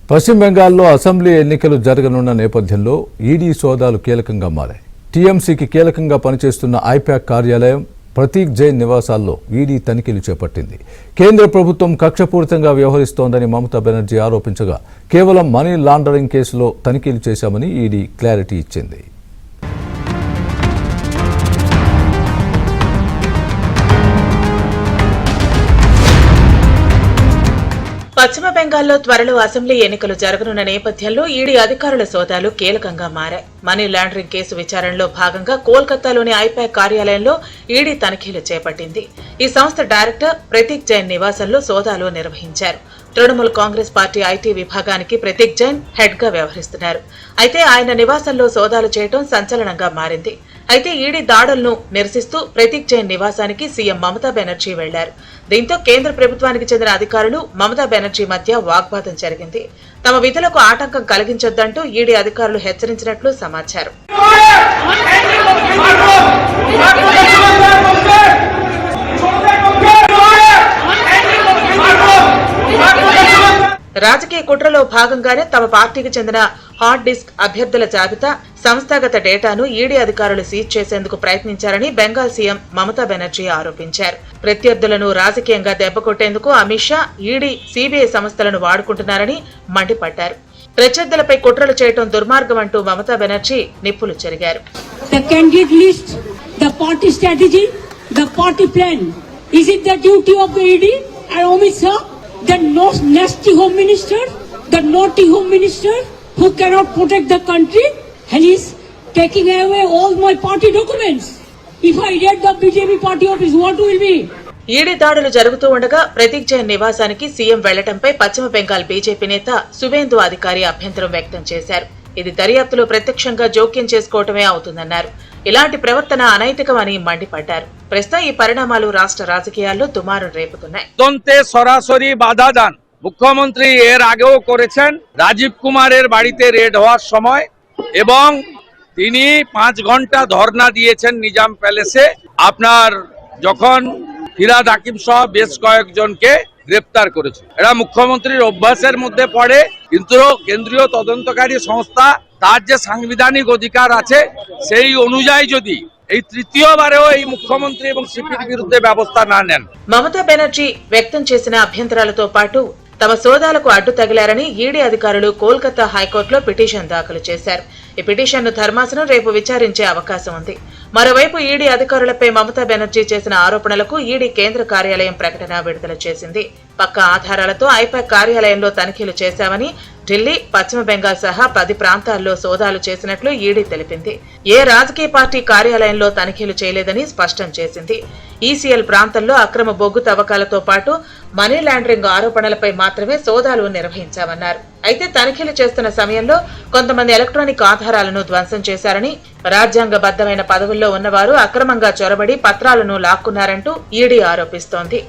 పశ్చిమ బెంగాల్లో అసెంబ్లీ ఎన్నికలు జరగనున్న నేపథ్యంలో ఈడీ సోదాలు కీలకంగా మారాయి. టీఎంసీకి కీలకంగా పనిచేస్తున్న ఐపాక్ కార్యాలయం, ప్రతీక్ జైన్ నివాసాల్లో ఈడీ తనిఖీలు చేపట్టింది. కేంద్ర ప్రభుత్వం కక్షపూరితంగా వ్యవహరిస్తోందని మమతా బెనర్జీ ఆరోపించగా కేవలం మనీ లాండరింగ్ కేసులో తనిఖీలు చేశామని ఈడీ క్లారిటీ ఇచ్చింది. పశ్చిమ బెంగాల్లో త్వరలో అసెంబ్లీ ఎన్నికలు జరగనున్న నేపథ్యంలో ఈడీ అధికారుల సోదాలు కీలకంగా మారాయి. మనీ లాండరింగ్ కేసు విచారణలో భాగంగా కోల్కతాలోని ఐపాక్ కార్యాలయంలో ఈడీ తనిఖీలు చేపట్టింది. ఈ సంస్థ డైరెక్టర్ ప్రతీక్ జైన్ నివాసంలో సోదాలు నిర్వహించారు. తృణమూల్ కాంగ్రెస్ పార్టీ ఐటీ విభాగానికి ప్రతీక్ జైన్ హెడ్ గా వ్యవహరిస్తున్నారు. అయితే ఆయన నివాసంలో సోదాలు చేయడం సంచలనంగా మారింది. అయితే ఈడీ దాడులను నిరసిస్తూ ప్రతీక్ జైన్ నివాసానికి సీఎం మమతా బెనర్జీ వెళ్లారు. దీంతో కేంద్ర ప్రభుత్వానికి చెందిన అధికారులు మమతా బెనర్జీ మధ్య వాగ్వాదం జరిగింది. తమ విధులకు ఆటంకం కలిగించొద్దంటూ ఈడీ అధికారులు హెచ్చరించినట్లు సమాచారం. రాజకీయ కుట్రలో భాగంగానే తమ పార్టీకి చెందిన హార్డ్ డిస్క్ అభ్యర్థుల జాబితా, సంస్థాగత డేటాను ఈడీ అధికారులు సీజ్ చేసేందుకు ప్రయత్నించారని బెంగాల్ సీఎం మమతా బెనర్జీ ఆరోపించారు. ప్రత్యర్థులను రాజకీయంగా దెబ్బకొట్టేందుకు అమిత్ షా, ఈడీ, సీబీఐ సంస్థలను వాడుకుంటున్నారని మండిపడ్డారు. ప్రత్యర్థులపై కుట్రలు చేయడం దుర్మార్గం అంటూ మమతా బెనర్జీ నిప్పులు చెరిగారు. The nasty home minister, the naughty home minister who cannot protect the country, and he's taking away all my party documents. If I get the BJP party office, what will be? ED దాడులు జరుగుతూ ఉండగా ప్రతీక్ జైన్ నివాసానికి CM వెళ్లడంపై పశ్చిమ Bengal BJP నేత సువేందు అధికారి అభ్యంతరం వ్యక్తం చేశారు. ఇది దర్యాప్తులో ప్రత్యక్షంగా జోక్యం చేసుకోవటమే అవుతుందన్నారు. ఇలాంటి ప్రవర్తన అనైతికమని మండిపడ్డారు. ప్రస్తుతం ఈ పరిణామాలు రాష్ట్ర రాజకీయాల్లో దుమారం రేపుతున్నాయి. সরাসরি বাধা দান মুখ্যমন্ত্রী এর আগেও করেছেন। রাজীব কুমারের বাড়িতে রেড হওয়ার সময় এবং তিনি 5 ঘন্টা ধর্ণা দিয়েছেন নিজাম প্যালেসে। আপনার যখন ফিরাদ হাকিম সহ বেশ কয়েকজনকে গ্রেপ্তার করেছে। এরা মুখ্যমন্ত্রীর অভ্যাসের মধ্যে পড়ে, কিন্তু কেন্দ্রীয় তদন্তকারী সংস্থা তার যে সাংবিধানিক অধিকার আছে সেই অনুযায়ী যদি এই তৃতীয়বারেও এই মুখ্যমন্ত্রী এবং সিপির বিরুদ্ধে ব্যবস্থা না নেন। మమతా బెనర్జీ వ్యక్తం చేసిన అభ్యంతరాలతో పాటు తమ సోదాలకు అడ్డు తగిలారని ఈడీ అధికారులు కోల్కతా హైకోర్టులో పిటిషన్ దాఖలు చేశారు. ఈ పిటిషన్ను ధర్మాసనం రేపు విచారించే అవకాశం ఉంది. మరోవైపు ఈడీ అధికారులపై మమతా బెనర్జీ చేసిన ఆరోపణలకు ఈడీ కేంద్ర కార్యాలయం ప్రకటన విడుదల చేసింది. పక్కా ఆధారాలతో ఐపాక్ కార్యాలయంలో తనిఖీలు చేశామని, ఢిల్లీ, పశ్చిమ బెంగాల్ సహా 10 ప్రాంతాల్లో సోదాలు చేసినట్లు ఈడీ తెలిపింది. ఏ రాజకీయ పార్టీ కార్యాలయంలో తనిఖీలు చేయలేదని స్పష్టం చేసింది. ఈసీఎల్ ప్రాంతంలో అక్రమ బొగ్గు తవ్వకాలతో పాటు మనీ లాండరింగ్ ఆరోపణలపై మాత్రమే సోదాలు నిర్వహించామన్నారు. అయితే తనిఖీలు చేస్తున్న సమయంలో కొంతమంది ఎలక్ట్రానిక్ ఆధారాలను ధ్వంసం చేశారని, రాజ్యాంగబద్ధమైన పదవుల్లో ఉన్నవారు అక్రమంగా చొరబడి పత్రాలను లాక్కున్నారంటూ ఈడీ ఆరోపిస్తోంది.